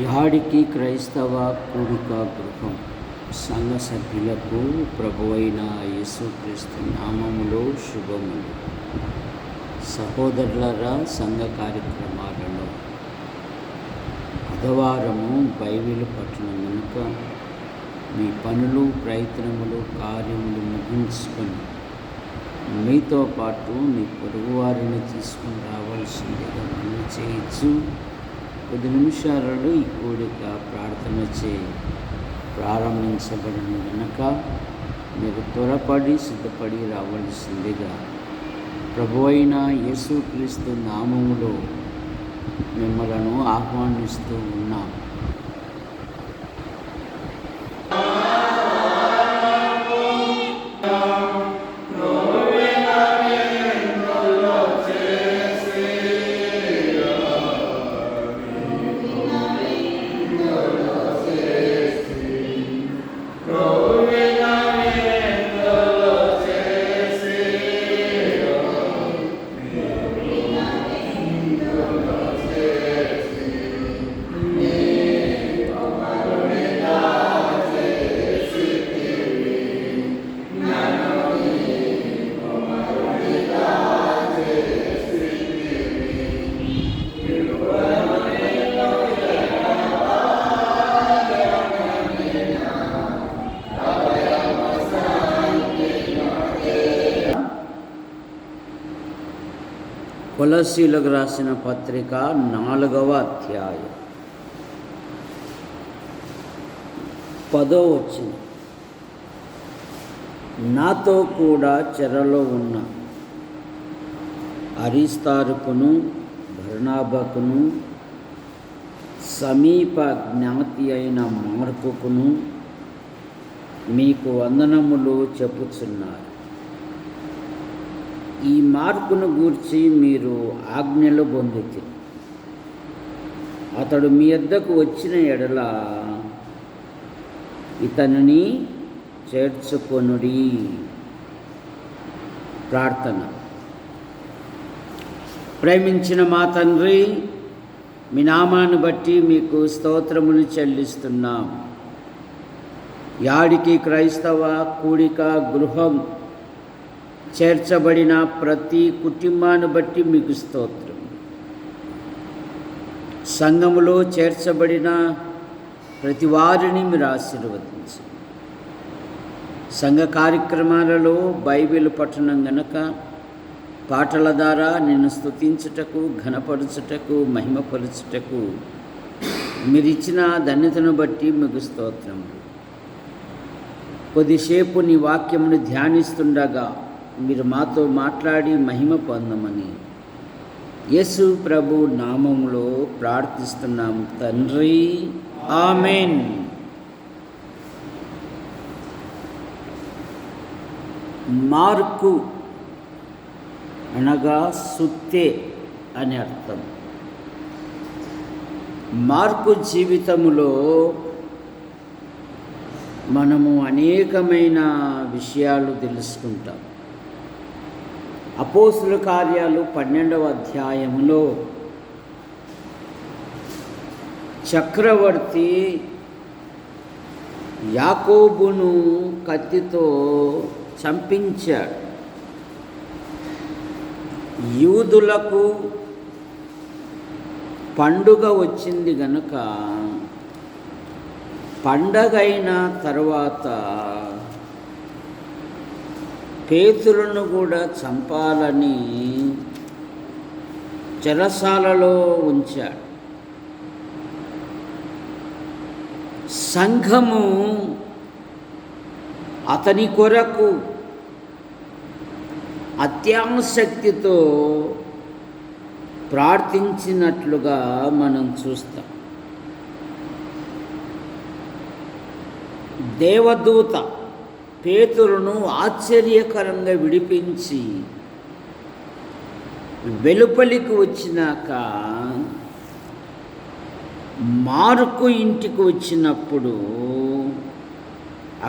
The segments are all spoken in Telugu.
యాడికి క్రైస్తవ కూడిక గృహం సంఘ సభ్యులకు ప్రభువైన యేసుక్రీస్తు నామములో శుభములు. సహోదరులారా, సంఘ కార్యక్రమాలలో బుధవారము బైబిల్ పఠనం కనుక మీ పనులు, ప్రయత్నములు, కార్యములు ముగించుకొని మీతో పాటు మీ పొరుగువారిని తీసుకుని రావాల్సిందిగా మనం చేయొచ్చు. కొద్ది నిమిషాలలో ఈ కూడిక ప్రార్థన ప్రారంభించబడిన కనుక మీరు త్వరపడి సిద్ధపడి రావాల్సిందిగా ప్రభువైన యేసుక్రీస్తు నామములో మిమ్మలను ఆహ్వానిస్తూ ఉన్నాం. కొలస్సీలకు రాసిన పత్రిక 4వ అధ్యాయం 10వ వచనం. నాతో కూడా చెరలో ఉన్న అరిస్తారుకును బర్నబాకును సమీప జ్ఞాతి అయిన మార్కుకును మీకు వందనములు చెప్పుచున్నారు. ఈ మార్కును గూర్చి మీరు ఆజ్ఞలు పొందితిరి. అతడు మీ వద్దకు వచ్చిన ఎడల ఇతనిని చేర్చుకొనుడి. ప్రార్థన. ప్రేమించిన మా తండ్రి, మీ నామాన్ని బట్టి మీకు స్తోత్రములు చెల్లిస్తున్నాం. యాడికి క్రైస్తవ కూడిక గృహం చేర్చబడిన ప్రతి కుటుంబాన్ని బట్టి మీకు స్తోత్రం. సంఘములో చేర్చబడిన ప్రతి వారిని మీరు ఆశీర్వదించండి. సంఘ కార్యక్రమాలలో బైబిల్ పఠనం గనక పాటల ద్వారా నిన్ను స్తుతించుటకు, ఘనపరచుటకు, మహిమపరచుటకు మీరు ఇచ్చిన ధన్యతను బట్టి మీకు స్తోత్రములు. కొద్దిసేపు నీ వాక్యమును ధ్యానిస్తుండగా మీరు మాతో మాట్లాడి మహిమ పొందమని యేసు ప్రభు నామములో ప్రార్థిస్తున్నాం తండ్రి, ఆమేన్. మార్కు అనగా సుత్తే అని అర్థం. మార్కు జీవితములో మనము అనేకమైన విషయాలు తెలుసుకుంటాం. అపోస్తుల కార్యాలు 12వ అధ్యాయములో చక్రవర్తి యాకోబును కత్తితో చంపించాడు. యూదులకు పండుగ వచ్చింది గనుక పండగైన తర్వాత పేతురును కూడా చంపాలని చెరసాలలో ఉంచాడు. సంఘము అతని కొరకు అత్యాసక్తితో ప్రార్థించినట్లుగా మనం చూస్తాం. దేవదూత పేతురును ఆశ్చర్యకరంగా విడిపించి వెలుపలికి వచ్చినాక మార్కు ఇంటికి వచ్చినప్పుడు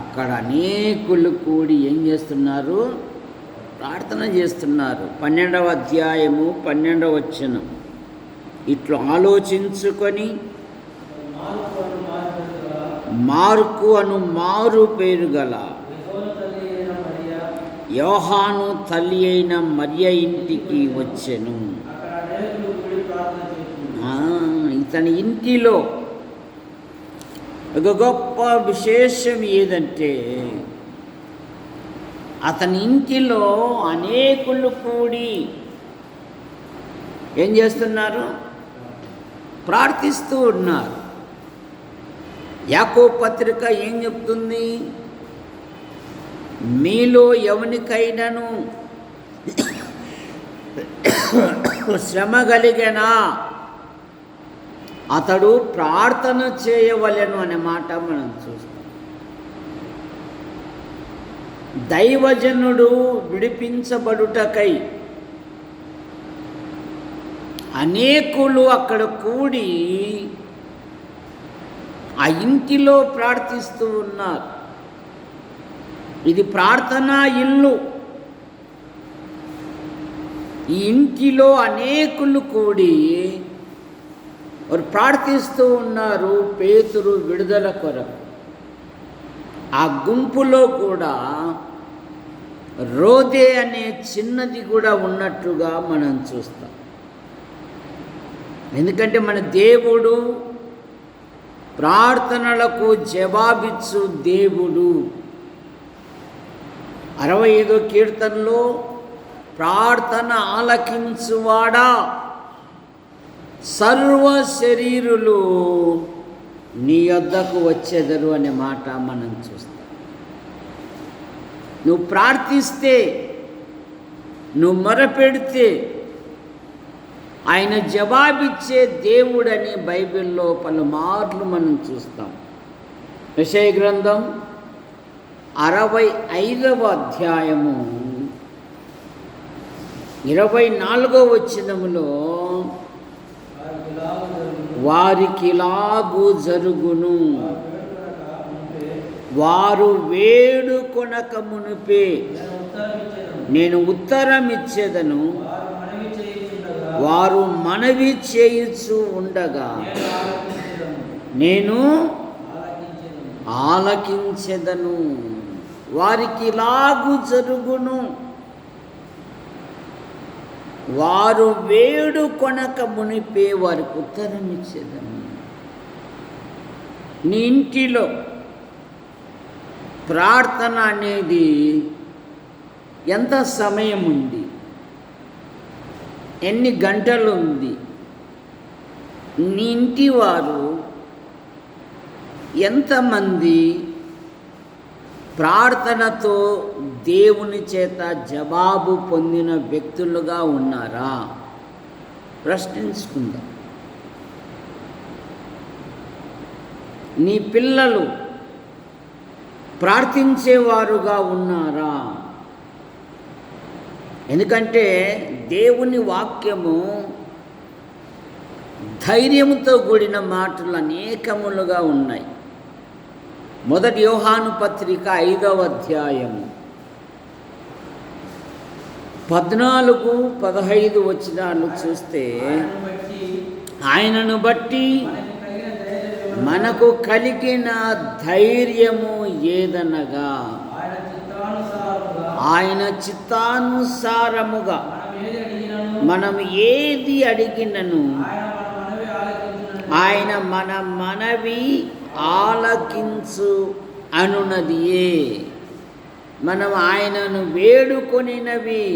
అక్కడ అనేకులు కూడి ఏం చేస్తున్నారు? ప్రార్థన చేస్తున్నారు. 12వ అధ్యాయము 12వ వచనం. ఇట్లు ఆలోచించుకొని మార్కు అను మారు పేరు గల యోహాను తల్లి అయిన మరియ ఇంటికి వచ్చెను. ఇతని ఇంటిలో ఒక గొప్ప విశేషం ఏదంటే, అతని ఇంటిలో అనేకులు కూడి ఏం చేస్తున్నారు? ప్రార్థిస్తూ ఉన్నారు. యాకోబు పత్రిక ఏం చెప్తుంది? మీలో ఎవనికైనాను శ్రమ కలిగినా అతడు ప్రార్థన చేయవలెను అనే మాట మనం చూస్తాం. దైవజనుడు విడిపించబడుటకై అనేకులు అక్కడ కూడి ఆ ఇంటిలో ప్రార్థిస్తూ ఉన్నారు. ఇది ప్రార్థనా ఇల్లు. ఈ ఇంటిలో అనేకులు కూడి వారు ప్రార్థిస్తూ ఉన్నారు పేతురు విడుదల కొరకు. ఆ గుంపులో కూడా రోదే అనే చిన్నది కూడా ఉన్నట్టుగా మనం చూస్తాం. ఎందుకంటే మన దేవుడు ప్రార్థనలకు జవాబిచ్చు దేవుడు. 65వ కీర్తనలో ప్రార్థన ఆలకించువాడా సర్వ శరీరులు నీ యొద్దకు వచ్చెదరు అనే మాట మనం చూస్తాం. నువ్వు ప్రార్థిస్తే, నువ్వు మొరపెడితే ఆయన జవాబిచ్చే దేవుడని బైబిల్లో పలుమార్లు మనం చూస్తాం. యెషయా గ్రంథం 65వ అధ్యాయము 24వ వచనములో వారికిలాగు జరుగును, వారు వేడుకొనక మునుపే నేను ఉత్తరమిచ్చేదను, వారు మనవి చేయుచు ఉండగా నేను ఆలకించెదను. వారికిలాగు జరుగును, వారు వేడుకొనక మునిపే వారికి ఉత్తరం ఇచ్చేదను. నీ ఇంటిలో ప్రార్థన అనేది ఎంత సమయం ఉంది, ఎన్ని గంటలు ఉంది, నీ ఇంటి వారు ఎంతమంది ప్రార్థనతో దేవుని చేత జవాబు పొందిన వ్యక్తులుగా ఉన్నారా ప్రశ్నించుకుందాం. నీ పిల్లలు ప్రార్థించేవారుగా ఉన్నారా? ఎందుకంటే దేవుని వాక్యము ధైర్యంతో కూడిన మాటలు అనేకములుగా ఉన్నాయి. మొదటి యోహాను పత్రిక 5వ అధ్యాయము 14-15 వచనాలు చూస్తే, ఆయనను బట్టి మనకు కలిగిన ధైర్యము ఏదనగా ఆయన చిత్తానుసారముగా మనం ఏది అడిగినను ఆయన మన మనవి ఆలకించు అనునదియే. మనం ఆయనను వేడుకొనినవి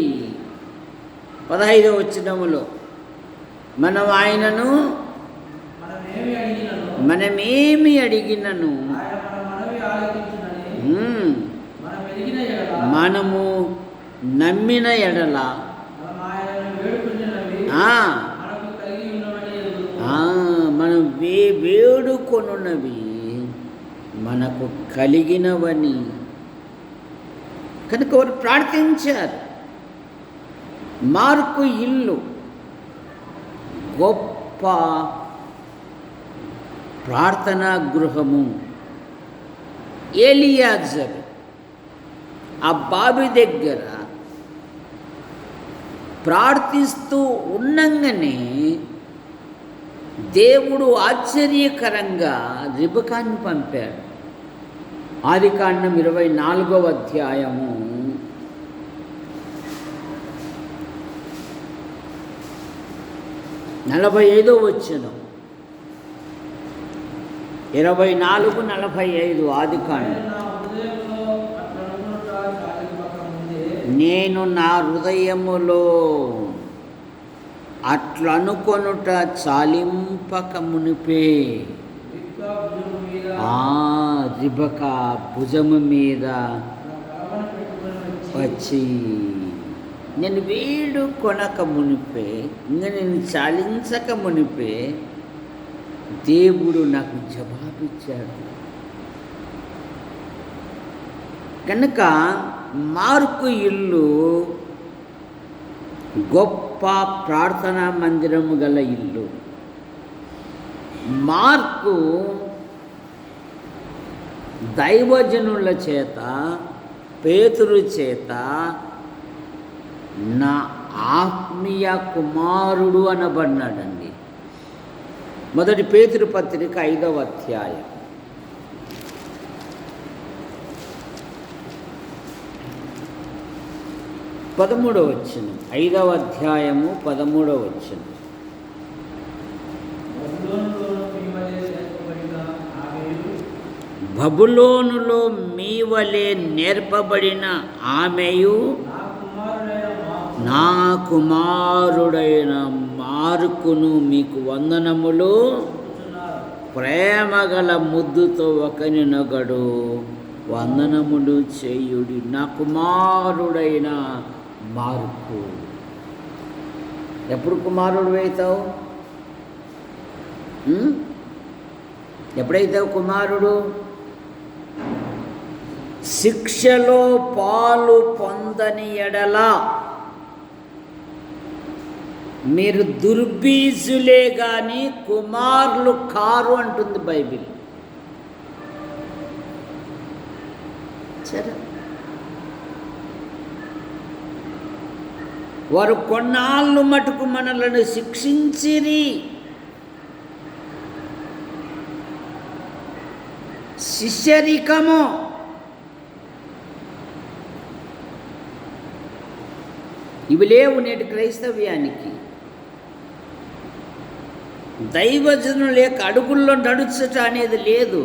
15వ వచనములో మనం ఆయనను మనమేమి అడిగినను మనము నమ్మిన ఎడల మనం వేడుకొనున్నవి మనకు కలిగినవని. కనుక వారు ప్రార్థించారు. మార్కు ఇల్లు గొప్ప ప్రార్థనా గృహము. ఎలియాజరు ఆ బావి దగ్గర ప్రార్థిస్తూ ఉండంగానే దేవుడు ఆశ్చర్యకరంగా రిబకాన్ని పంపాడు. ఆదికాండం 24వ అధ్యాయము 45వ వచనం. 24:45 ఆదికాండం. నేను నా హృదయములో అట్లనుకొనుట చాలింపక మునిపే రిబకా భుజము మీద వచ్చి నేను వీడు కొనక మునిపే, ఇంకా నేను చాలించక మునిపే దేవుడు నాకు జవాబిచ్చాడు. కనుక మార్కు ఇల్లు గొప్ప ప్రార్థనా మందిరము గల ఇల్లు. మార్కు దైవజనుల చేత, పేతురు చేత నా ఆత్మీయ కుమారుడు అనబడినాడండి. మొదటి పేతురు పత్రిక 5వ అధ్యాయం. పదమూడవ వచనం. 5వ అధ్యాయము 13వ వచనం. బబులోనులో మీ వలె నేర్పబడిన ఆమెయు నా కుమారుడైన మార్కును మీకు వందనములు, ప్రేమగల ముద్దుతో ఒకరినొకడు వందనములు చేయుడి. నా కుమారుడైన మార్కు. ఎప్పుడు కుమారుడు అవుతావు? ఎప్పుడైతావు కుమారుడు? శిక్షలో పాలు పొందని ఎడల మీరు దుర్బీజులే కానీ కుమారులు కారు అంటుంది బైబిల్. సరే, వారు కొన్నాళ్ళు మటుకు మనలను శిక్షించిరి, శిష్యరికము. ఇవి లేవు నేటి క్రైస్తవ్యానికి. దైవజనుల యొక్క అడుగుల్లో నడుచుట అనేది లేదు.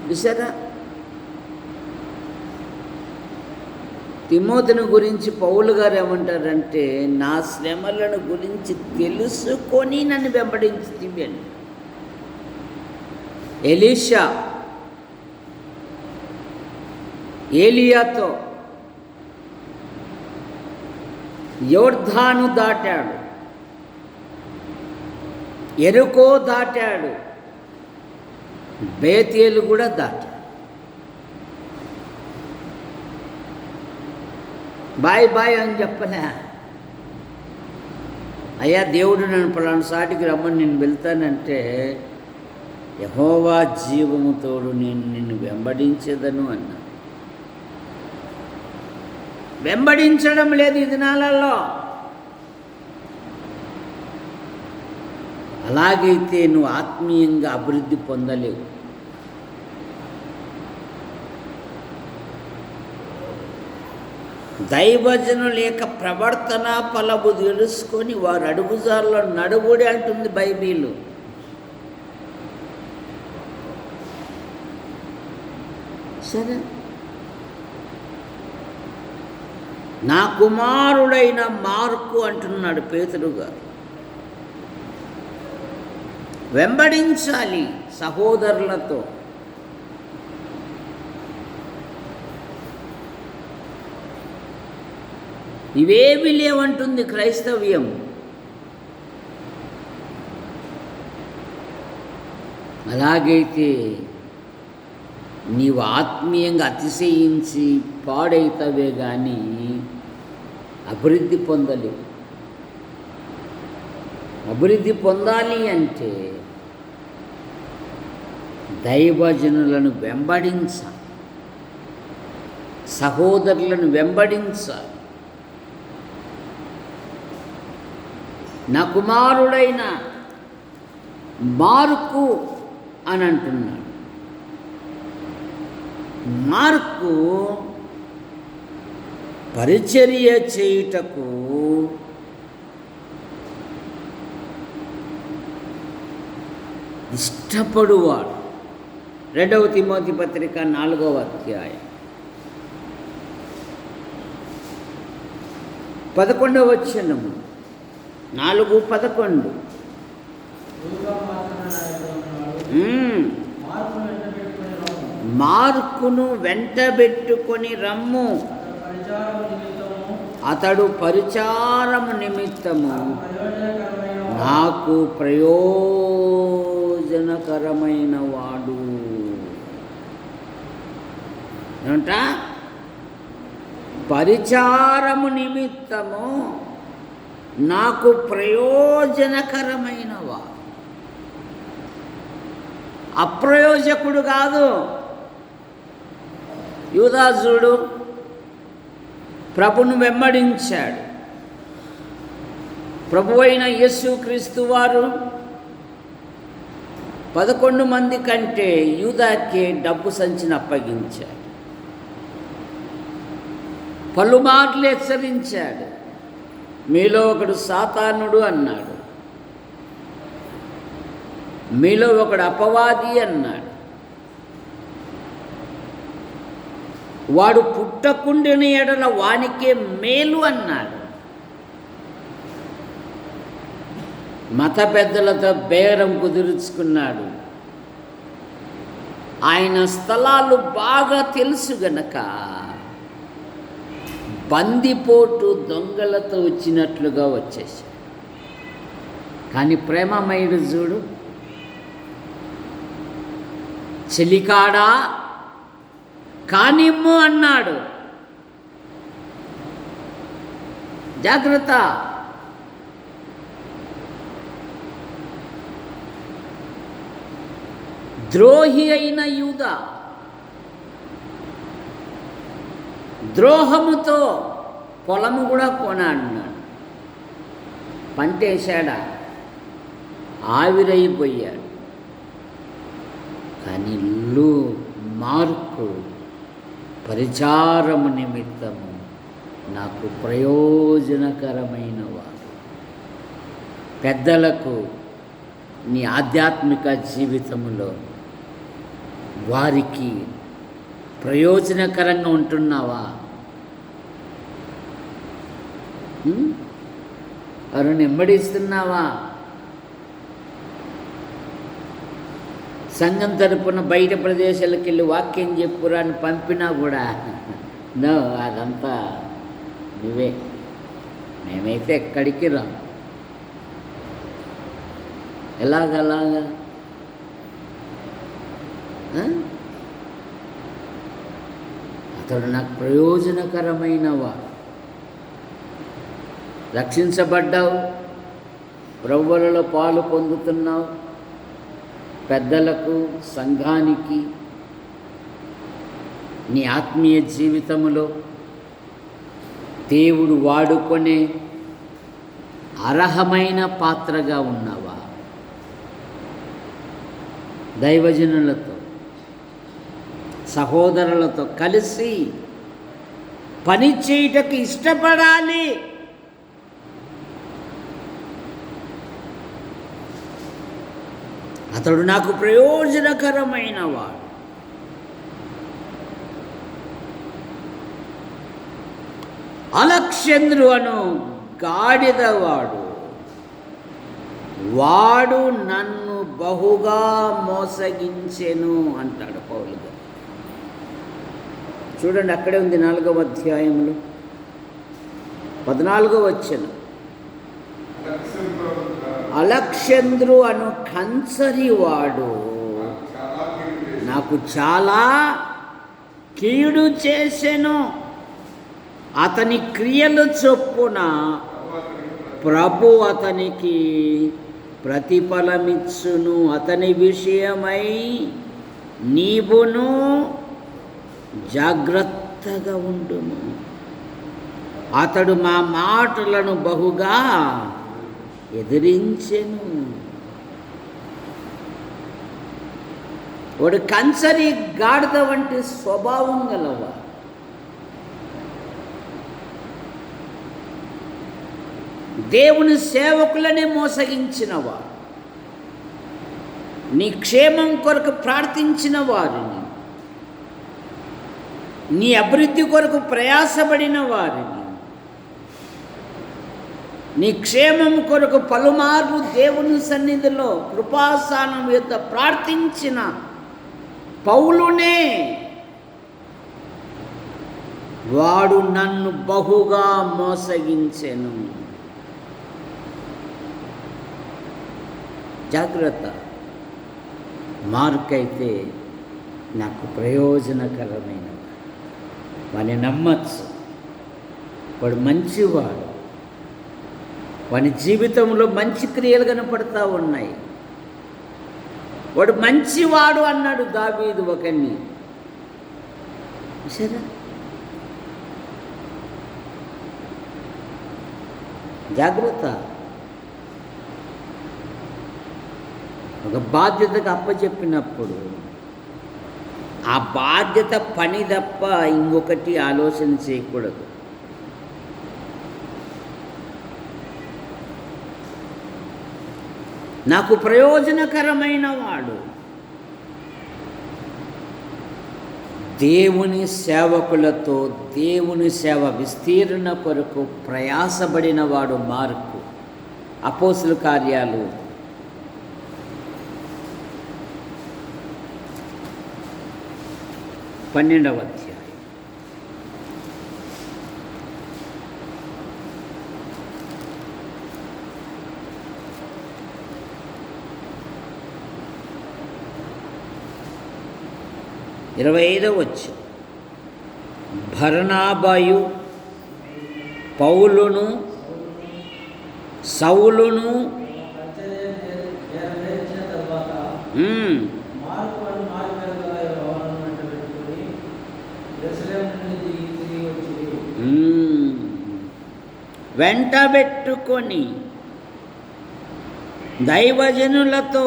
చూసారా, తిమోతిని గురించి పౌలు గారు ఏమంటారంటే, నా శ్రమలను గురించి తెలుసుకొని నన్ను వెంబడించితివి అని. ఎలీషా ఏలియాతో యోర్దాను దాటాడు, ఎరుకో దాటాడు, బేతేలు కూడా దాటాడు. బాయ్ బాయ్ అని చెప్పలే. అయ్యా దేవుడు నన్ను పలానా సాటికి రమ్మని నేను వెళ్తానంటే, యెహోవా జీవముతోడు నేను నిన్ను వెంబడించేదను అన్నా. వెంబడించడం లేదు ఈ దినాలలో. అలాగైతే నువ్వు ఆత్మీయంగా అభివృద్ధి పొందలేవు. దైవజనుల యొక్క ప్రవర్తన ఫలము తెలుసుకొని వారు అడుగుజాల్లో నడువుడి అంటుంది బైబిల్. సరే, నా కుమారుడైన మార్కు అంటున్నాడు పేతురు గారు. వెంబడించాలి సహోదరులతో. ఇవేవి లేవంటుంది క్రైస్తవ్యం. అలాగైతే నీవు ఆత్మీయంగా అతిశయించి పాడైతవే కానీ అభివృద్ధి పొందలేవు. అభివృద్ధి పొందాలి అంటే దైవజనులను వెంబడించాలి, సహోదరులను వెంబడించాలి. నా కుమారుడైన మార్కు అని అంటున్నాడు. మార్కు పరిచర్య చేయుటకు ఇష్టపడువాడు. 2వ తిమోతి పత్రిక 4వ అధ్యాయం 11వ వచనము. 4:11. మార్కును వెంటబెట్టుకొని రమ్ము, అతడు పరిచారము నిమిత్తము నాకు ప్రయోజనకరమైన వాడు. ఏమంట? పరిచారము నిమిత్తము నాకు ప్రయోజనకరమైన వాడు. అప్రయోజకుడు కాదు. యూదాసుడు ప్రభును వెంబడించాడు. ప్రభువైన యేసుక్రీస్తు వారు 11 మంది కంటే యూదాకే డబ్బు సంచిని అప్పగించాడు. పలుమార్లు హెచ్చరించాడు. మీలో ఒకడు సాతానుడు అన్నాడు, మీలో ఒకడు అపవాది అన్నాడు, వాడు పుట్టకుండిన ఎడల వానికే మేలు అన్నాడు. మత పెద్దలతో బేరం కుదుర్చుకున్నాడు. ఆయన స్థలాలు బాగా తెలుసు గనక బందిపోటు దొంగలతో వచ్చినట్లుగా వచ్చేసాడు. కానీ ప్రేమమయుడు చూడు, చెలికాడా కానిమ్ము అన్నాడు. జాగ్రత్త. ద్రోహి అయిన యూదా ద్రోహముతో పొలము కూడా కొనాడు. పంటేశాడా, ఆవిరైపోయాడు. కానీ మార్కు పరిచారము నిమిత్తము నాకు ప్రయోజనకరమైన వాడు. పెద్దలకు నీ ఆధ్యాత్మిక జీవితంలో వారికి ప్రయోజనకరంగా ఉంటున్నావా? వారిని వెంబడిస్తున్నావా? సంఘం తరపున బయట ప్రదేశాలకు వెళ్ళి వాక్యం చెప్పురా అని పంపినా కూడా నో, అదంతా నువ్వే, మేమైతే ఎక్కడికి రా. ఎలాగలాగా? అతడు నాకు ప్రయోజనకరమైన వాడు. రక్షించబడ్డావు, ప్రభువులలో పాలు పొందుతున్నావు. పెద్దలకు, సంఘానికి, నీ ఆత్మీయ జీవితంలో దేవుడు వాడుకునే అర్హమైన పాత్రగా ఉన్నావా? దైవజనులతో, సహోదరులతో కలిసి పని చేయుటకు ఇష్టపడాలి. అతడు నాకు ప్రయోజనకరమైన వాడు. అలక్ష్యంద్రు అను గాడిదవాడు, వాడు నన్ను బహుగా మోసగించెను అంటాడు పౌలు గారు. చూడండి, అక్కడే ఉంది 4వ అధ్యాయంలో 14వ వచనం. అలక్ష్యంద్రు అను కంచరివాడు నాకు చాలా కీడు చేసెను. అతని క్రియలు చొప్పున ప్రభు అతనికి ప్రతిఫలమిచ్చును. అతని విషయమై నీవును జాగ్రత్తగా ఉండుము. అతడు మా మాటలను బహుగా ఎదిరించెను. వాడు కంచరి గాడిద వంటి స్వభావం గలవాడు. దేవుని సేవకులనే మోసగించినవాడు, నీ క్షేమం కొరకు ప్రార్థించిన వారిని, నీ అభివృద్ధి కొరకు ప్రయాసపడిన వారిని, నీ క్షేమం కొరకు పలుమార్లు దేవుని సన్నిధిలో కృపాసనం యొద్ద ప్రార్థించిన పౌలునే వాడు నన్ను బహుగా మోసగించెను. జాగ్రత్త. మార్కైతే నాకు ప్రయోజనకరమైన వాడిని నమ్మచ్చు. వాడు మంచివాడు, వాని జీవితంలో మంచి క్రియలు కనపడతా ఉన్నాయి. వాడు మంచివాడు అన్నాడు దావీదు ఒకరిని. సరే, జాగ్రత్త. ఒక బాధ్యతకు అప్పచెప్పినప్పుడు ఆ బాధ్యత పని తప్ప ఇంకొకటి ఆలోచన చేయకూడదు. నాకు ప్రయోజనకరమైన వాడు, దేవుని సేవకులతో దేవుని సేవ విస్తీర్ణ కొరకు ప్రయాసపడిన వాడు మార్కు. అపోస్తుల కార్యాలు 12వ అధ్యాయం. ఇరవై 25వ వచనం. బర్నబాయు పౌలును సౌలును వెంటబెట్టుకొని దైవజనులతో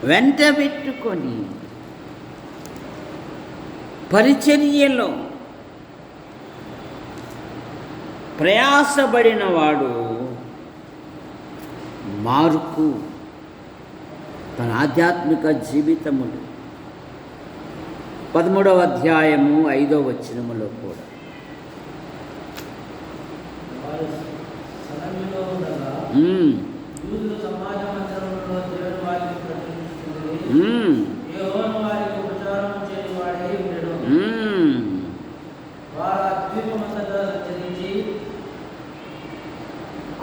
వెంటబెట్టుకొని పరిచర్యలో ప్రయాసపడిన వాడు మార్కు. తన ఆధ్యాత్మిక జీవితములు 13వ అధ్యాయము 5వ వచనములో కూడా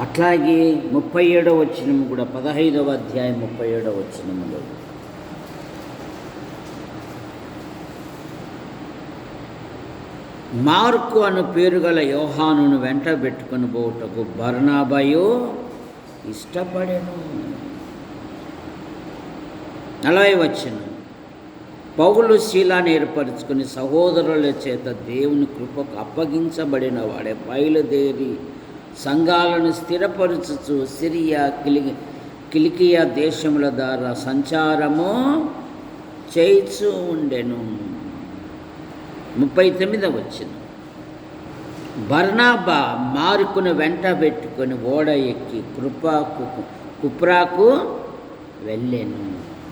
అట్లాగే 37వ వచనము కూడా 15వ అధ్యాయం 37వ వచనములో మార్కు అను పేరు గల యోహానును వెంటబెట్టుకొని పోవుటకు బర్నబాయు ఇష్టపడెను. 40వ వచనం. పౌలు శీలాన్ని ఏర్పరచుకుని సహోదరుల చేత దేవుని కృపకు అప్పగించబడిన వాడే బయలుదేరి సంఘాలను స్థిరపరచుచు సిరియా కిలికియా దేశముల ద్వారా సంచారము చేయిచూ ఉండెను. 39వ వచనం. బర్నబా మార్కును వెంటబెట్టుకొని ఓడ ఎక్కి కుప్రాకు వెళ్ళెను.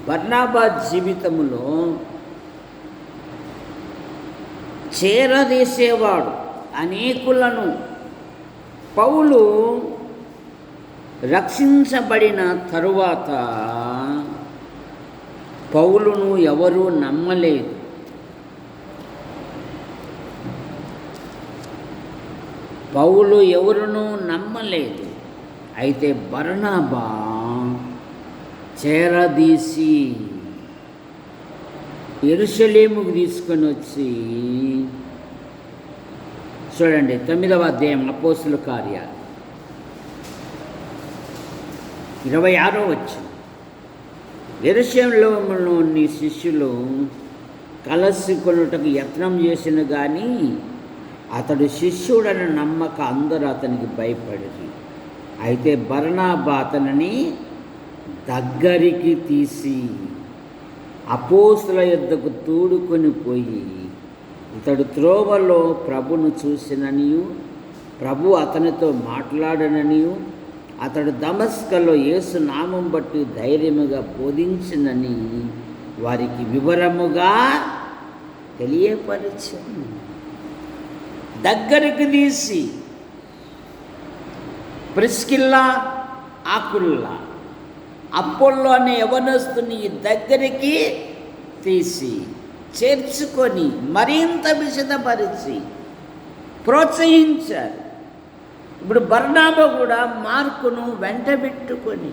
బర్నబా జీవితములో చేరదీసేవాడు అనేకులను. పౌలు రక్షించబడిన తరువాత పౌలును ఎవరూ నమ్మలేదు. పౌలు ఎవరునూ నమ్మలేదు. అయితే బర్నబా చేరదీసి యెరూషలేముకు తీసుకొని వచ్చి, చూడండి 9వ అధ్యాయం అపోస్తుల కార్యాలు 26వ వచనం. యెరూషలేములోని శిష్యులు కలుసుకొనుటకు యత్నం చేసిన కానీ అతడు శిష్యుడని నమ్మక అందరూ అతనికి భయపడిరి. అయితే బర్నబా అతనిని దగ్గరికి తీసి అపోస్తుల యొద్దకు తోడుకొని పోయి, ఇతడు త్రోవలో ప్రభును చూసిననియు ప్రభు అతనితో మాట్లాడననియు అతడు దమస్కలో యేసు నామం బట్టి ధైర్యముగా బోధించినని వారికి వివరముగా తెలియపరిచాను. దగ్గరికి తీసి ప్రిస్కిల్లా, ఆకుల్లా, అపోల్లో అనే యవనస్తుని దగ్గరికి తీసి చేర్చుకొని మరింత విశదపరిచి ప్రోత్సహించారు. ఇప్పుడు బర్నబా కూడా మార్కును వెంటబెట్టుకొని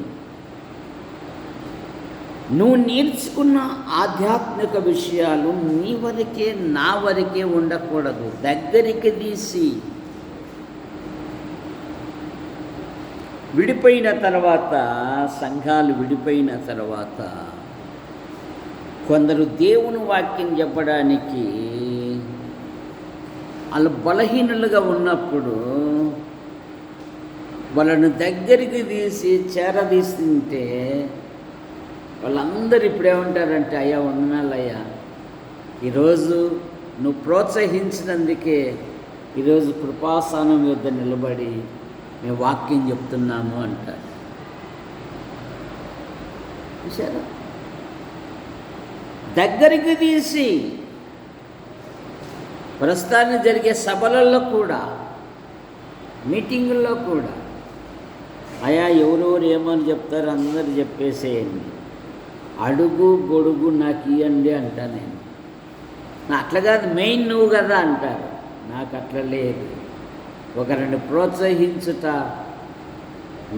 నువ్వు నేర్చుకున్న ఆధ్యాత్మిక విషయాలు నీ వరకే నా వరకే ఉండకూడదు, దగ్గరికి తీసి విడిపోయిన తర్వాత, సంఘాలు విడిపోయిన తర్వాత కొందరు దేవుని వాక్యం చెప్పడానికి వాళ్ళు బలహీనులుగా ఉన్నప్పుడు వాళ్ళను దగ్గరికి తీసి చేరదీస్తుంటే వాళ్ళందరూ ఇప్పుడు ఏమంటారంటే, అయ్యా వందనాలయ్యా, ఈరోజు నువ్వు ప్రోత్సహించినందుకే ఈరోజు కృపాసనం యొద్ద నిలబడి మేము వాక్యం చెప్తున్నాము అంటారు. చూసారా? దగ్గరికి తీసి ప్రస్తుతానికి జరిగే సభలలో కూడా, మీటింగుల్లో కూడా, అయా ఎవరెవరు ఏమని చెప్తారు అందరు చెప్పేసేయండి, అడుగు గొడుగు నాకు ఇవ్వండి అంటా నేను. అట్లా కాదు, మెయిన్ నువ్వు కదా అంటారు. నాకు అట్లా లేదు. ఒకరిని ప్రోత్సహించుట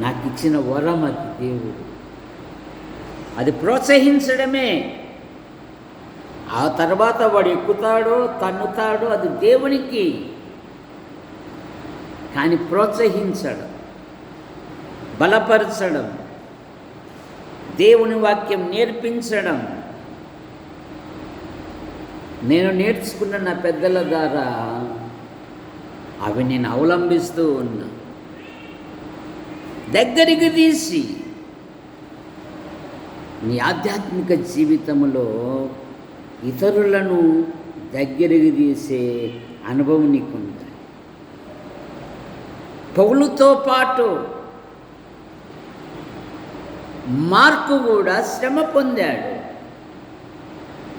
నాకు ఇచ్చిన వరం, అది దేవుడు. అది ప్రోత్సహించడమే. ఆ తర్వాత వాడు ఎక్కుతాడో తన్నుతాడో అది దేవునికి, కానీ ప్రోత్సహించడం, బలపరచడం, దేవుని వాక్యం నేర్పించడం. నేను నేర్చుకున్న నా పెద్దల ద్వారా అవి నేను అవలంబిస్తూ ఉన్నా. దగ్గరికి తీసి నీ ఆధ్యాత్మిక జీవితంలో ఇతరులను దగ్గరికి తీసే అనుభవం నీకుంది. పౌలుతో పాటు మార్కు కూడా శ్రమ పొందాడు.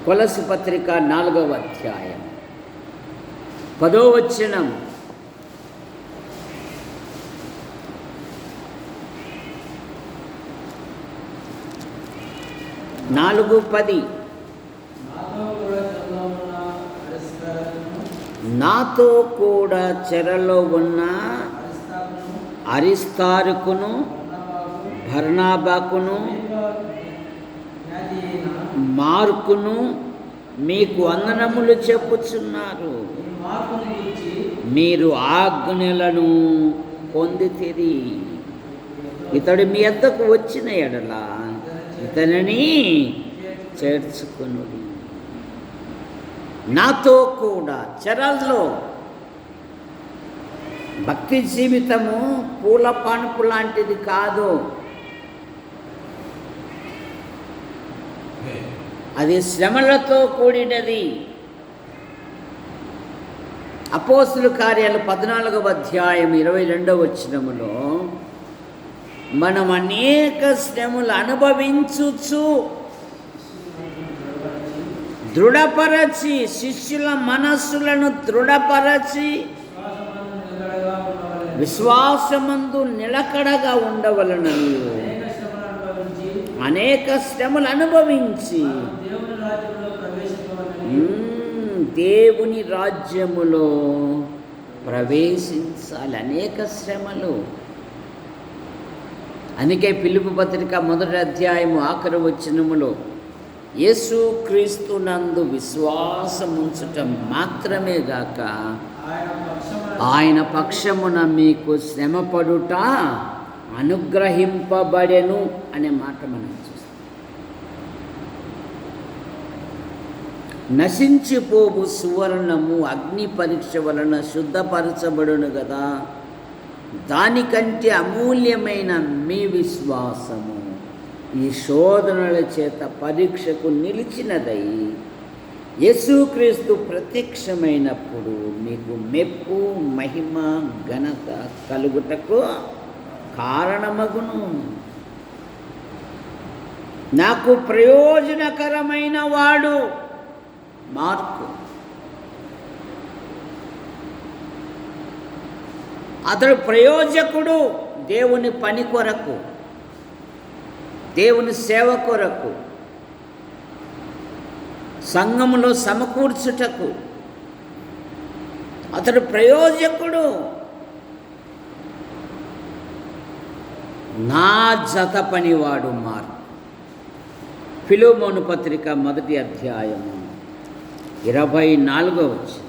కొలస్సీ పత్రిక 4వ అధ్యాయం 10వ వచనం. నాతో కూడా చెరలో ఉన్న అరిస్తారుకును బర్నబాకును మార్కును మీకు వందనములు చెప్పుచున్నారు. మీరు ఆజ్ఞలను పొందితిరి. ఇతడు మీ వద్దకు వచ్చిన ఎడల ఇతనిని చేర్చుకొనుడి. నాతో కూడా చెరల్లో. భక్తి జీవితము పూల పానుపు లాంటిది కాదు. అది శ్రమలతో కూడినది. అపోస్తుల కార్యాలు 14వ అధ్యాయం 22వ వచనములో మనం అనేక శ్రమలు అనుభవించుచు దృఢపరచి, శిష్యుల మనస్సులను దృఢపరచి విశ్వాసమందు నిలకడగా ఉండవలనని అనేక శ్రమలు అనుభవించి దేవుని రాజ్యములో ప్రవేశించాలి. అనేక శ్రమలు. అందుకే ఫిలిప్పీ పత్రిక 1వ అధ్యాయము 8వ వచనములో యేసు క్రీస్తు నందు విశ్వాసం ఉంచటం మాత్రమే గాక ఆయన పక్షమున మీకు శ్రమపడుట అనుగ్రహింపబడెను అనే మాట మనం చూస్తాం. నశించిపోవు సువర్ణము అగ్ని పరీక్ష వలన శుద్ధపరచబడును కదా, దానికంటే అమూల్యమైన మీ విశ్వాసము ఈ శోధనల చేత పరీక్షకు నిలిచినదై యేసుక్రీస్తు ప్రత్యక్షమైనప్పుడు మీకు మెప్పు మహిమ ఘనత కలుగుటకు కారణమగును. నాకు ప్రయోజనకరమైన వాడు మార్కు. అతడు ప్రయోజకుడు దేవుని పని కొరకు, దేవుని సేవ కొరకు, సంఘములో సమకూర్చుటకు అతడు ప్రయోజకుడు. నా జత పనివాడు మార్కు. ఫిలోమోను పత్రిక 1వ అధ్యాయము 24వ వచనం.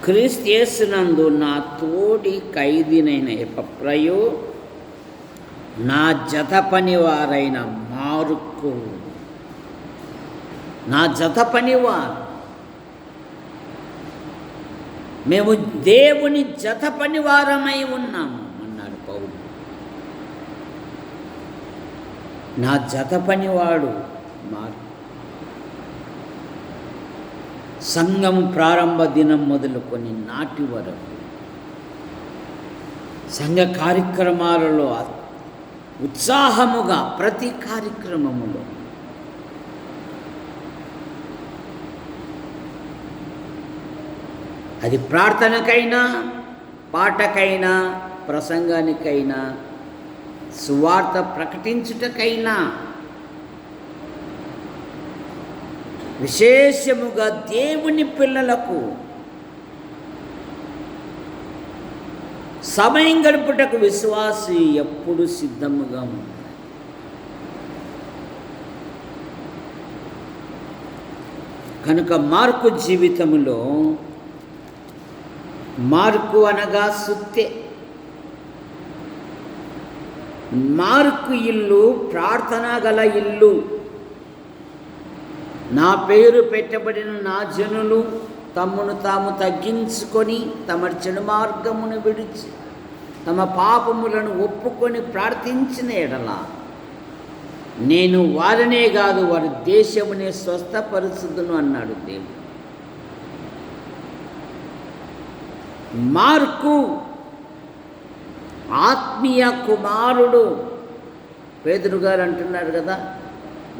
క్రీస్తు యేసునందు నా తోడి ఖైదీనైన ఎపఫ్రయు, నా జత పనివారైన మార్కు. నా జత పనివారు. మేము దేవుని జత పనివారమై ఉన్నాము అన్నాడు పౌలు. నా జత పనివాడు మార్కు. సంఘం ప్రారంభ దినం మొదలుకొని నాటి వరకు సంఘ కార్యక్రమాలలో ఉత్సాహముగా ప్రతి కార్యక్రమములో అది ప్రార్థనకైనా, పాటకైనా, ప్రసంగానికైనా, సువార్త ప్రకటించుటకైనా, విశేషముగా దేవుని పిల్లలకు సమయం గడుపుటకు విశ్వాసి ఎప్పుడు సిద్ధముగా ఉంది. కనుక మార్కు జీవితములో, మార్కు అనగా సుత్తె. మార్కు ఇల్లు ప్రార్థన గల ఇల్లు. నా పేరు పెట్టబడిన నా జనులు తమను తాము తగ్గించుకొని తమ చెడు మార్గమును విడిచి తమ పాపములను ఒప్పుకొని ప్రార్థించిన ఎడల నేను వారినే కాదు వారి దేశమునే స్వస్థపరుచుదును అన్నాడు దేవుడు. మార్కు ఆత్మీయ కుమారుడు. పేతురు గారు అంటున్నారు కదా,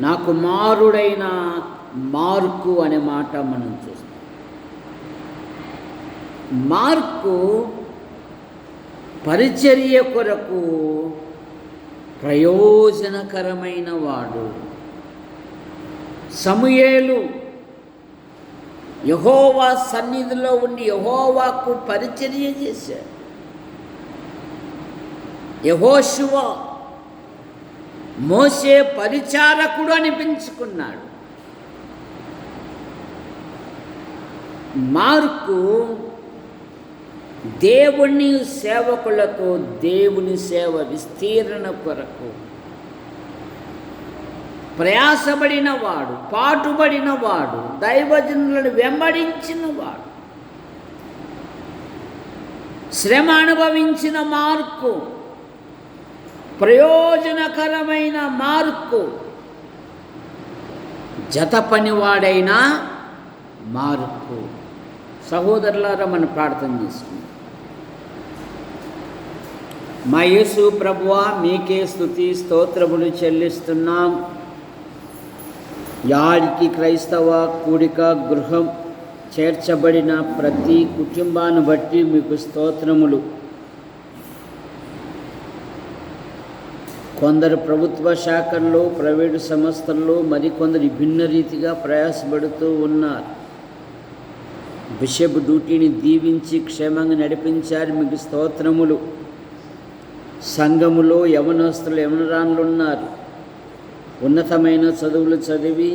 నా కుమారుడైన మార్కు అనే మాట మనం చూస్తాం. మార్కు పరిచర్య కొరకు ప్రయోజనకరమైన వాడు. సమూయేలు యెహోవా సన్నిధిలో ఉండి యెహోవాకు పరిచర్య చేశాడు. యెహోషువ మోషే పరిచారకుడు అనిపించుకున్నాడు. మార్కు దేవుని సేవకులకు దేవుని సేవ విస్తీరణ కొరకు ప్రయాసపడిన వాడు, పాటుపడిన వాడు, దైవజనులను వెంబడించిన వాడు, శ్రమ అనుభవించిన మార్కు, ప్రయోజనకరమైన మార్కు, జత పనివాడైన మార్కు. సహోదరులారా, మనం ప్రార్థన చేసుకుందాం. మా యేసు ప్రభువా, మీకే స్తుతి స్తోత్రములు చెల్లిస్తున్నాం. యాడికి క్రైస్తవ కూడిక గృహం చేర్చబడిన ప్రతి కుటుంబాన్ని బట్టి మీకు స్తోత్రములు. కొందరు ప్రభుత్వ శాఖల్లో, ప్రైవేటు సంస్థల్లో, మరికొందరు భిన్న రీతిగా ప్రయాసపడుతూ ఉన్నారు. బిషప్ డ్యూటీని దీవించి క్షేమంగా నడిపించారు, మీకు స్తోత్రములు. సంఘములో యవనస్తులు యవనరాన్లు ఉన్నారు. ఉన్నతమైన చదువులు చదివి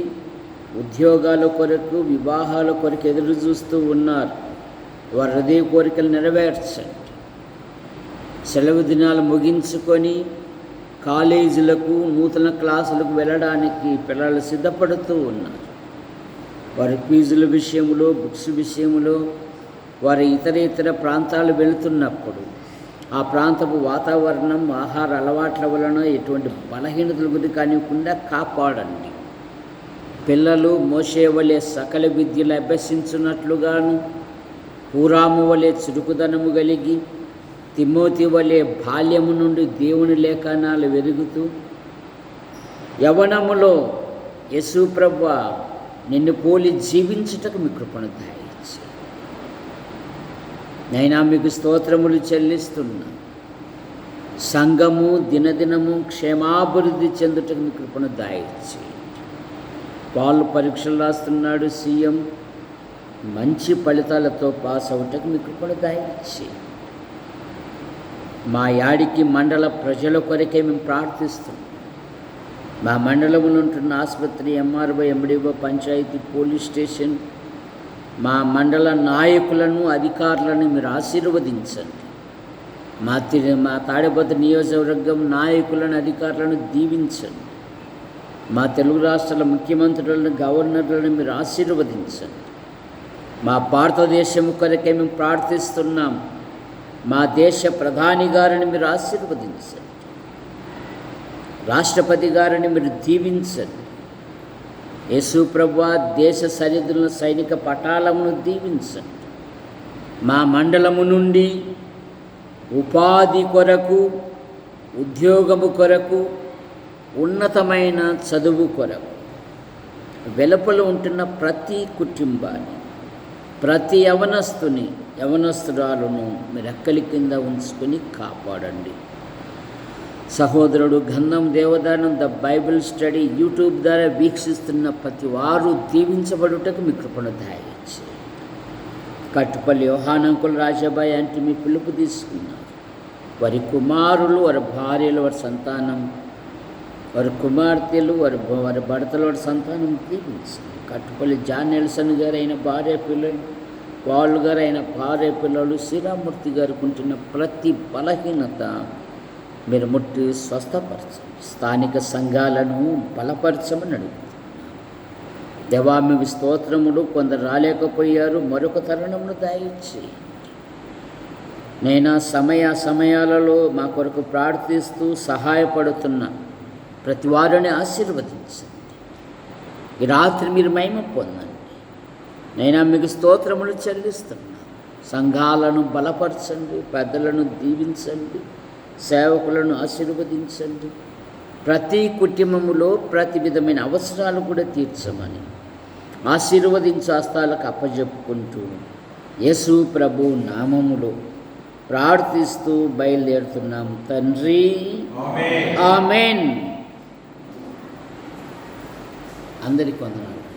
ఉద్యోగాల కొరకు, వివాహాల కొరకు ఎదురు చూస్తూ ఉన్నారు. వారి హృదయ కోరికలు నెరవేర్చండి. సెలవు దినాలు ముగించుకొని కాలేజీలకు, నూతన క్లాసులకు వెళ్ళడానికి పిల్లలు సిద్ధపడుతూ ఉన్నారు. వారి ఫీజుల విషయంలో, బుక్స్ విషయంలో, వారి ఇతర ప్రాంతాలు వెళుతున్నప్పుడు ఆ ప్రాంతపు వాతావరణం, ఆహార అలవాట్ల వలన ఎటువంటి బలహీనతల గురించి కానివ్వకుండా కాపాడండి. పిల్లలు మోషే వలె సకల విద్యలు అభ్యసించున్నట్లుగాను, హూరాము వలె చురుకుదనము కలిగి, తిమోతి వలె బాల్యము నుండి దేవుని లేఖనాలు వెలుగుతూ, యవ్వనములో యేసు ప్రభువా నిన్ను పోలి జీవించుటకు మీ కృపను దయచేయండి. నైనా మీకు స్తోత్రములు చెల్లిస్తున్నా. సంఘము దినదినము క్షేమాభివృద్ధి చెందుటకు మీ కృపను దయచేయండి. వాళ్ళు పరీక్షలు రాస్తున్నాడు, సీఎం మంచి ఫలితాలతో పాస్ అవుటకు మీ కృపను దయచేయండి. మా యాడికి మండల ప్రజల కొరకే మేము ప్రార్థిస్తున్నాం. మా మండలంలో ఉంటున్న ఆసుపత్రి, MRO, MDO, panchayat, police station, మా మండల నాయకులను, అధికారులను మీరు ఆశీర్వదించండి. మా తాడిపత్రి నియోజకవర్గం నాయకులను, అధికారులను దీవించండి. మా తెలుగు రాష్ట్రాల ముఖ్యమంత్రులను, గవర్నర్లను మీరు ఆశీర్వదించండి. మా భారతదేశం కొరకే మేము ప్రార్థిస్తున్నాం. మా దేశ ప్రధాని గారిని మీరు ఆశీర్వదించండి. రాష్ట్రపతి గారిని మీరు దీవించండి. యేసు ప్రభువా దేశ సరిహద్దులను, సైనిక పటాలమును దీవించండి. మా మండలము నుండి ఉపాధి కొరకు, ఉద్యోగము కొరకు, ఉన్నతమైన చదువు కొరకు వెలుపల ఉంటున్న ప్రతి కుటుంబాన్ని, ప్రతి యవనస్తురాలను మీరు రెక్కల కింద ఉంచుకొని కాపాడండి. సహోదరుడు గంధం Devadanam the Bible study YouTube ద్వారా వీక్షిస్తున్న ప్రతి వారు దీవించబడుటకు మీ కృపను దయచేయండి. కట్టుపల్లి యోహానంకుల రాజాబాయి అంటే మీ పిలుపు తీసుకున్నారు. వారి కుమారులు, వారి భార్యలు, వారి సంతానం, వారి కుమార్తెలు, వారి భర్తలు, వారి సంతానం దీవించండి. కట్టుపల్లి జాన్ నెల్సన్ గారు అయిన భార్య పిల్లలు, వాళ్ళు గారు అయిన భార్య పిల్లలు, శ్రీరామూర్తి గారికి ఉంటున్న ప్రతి బలహీనత మీరు ముట్టి స్వస్థపరచండి. స్థానిక సంఘాలను బలపరచమని అడుగుతున్నాను. దేవా మీకు స్తోత్రములు. కొందరు రాలేకపోయారు, మరొక తరుణమును దయచేయండి. నేను సమయాలలో మా కొరకు ప్రార్థిస్తూ సహాయపడుతున్న ప్రతి వారిని ఆశీర్వదించండి. ఈ రాత్రి మీరు మహిమ పొందండి. నేను మీకు స్తోత్రములు చెల్లిస్తున్నాను. సంఘాలను బలపరచండి, పెద్దలను దీవించండి, సేవకులను ఆశీర్వదించండి. ప్రతి కుటుంబములో ప్రతి విధమైన అవసరాలు కూడా తీర్చమని ఆశీర్వదించు హస్తాలకు అప్పజెప్పుకుంటూ యేసు ప్రభు నామములో ప్రార్థిస్తూ బయలుదేరుతున్నాం తండ్రి. ఆమేన్. అందరికీ వందనాలు.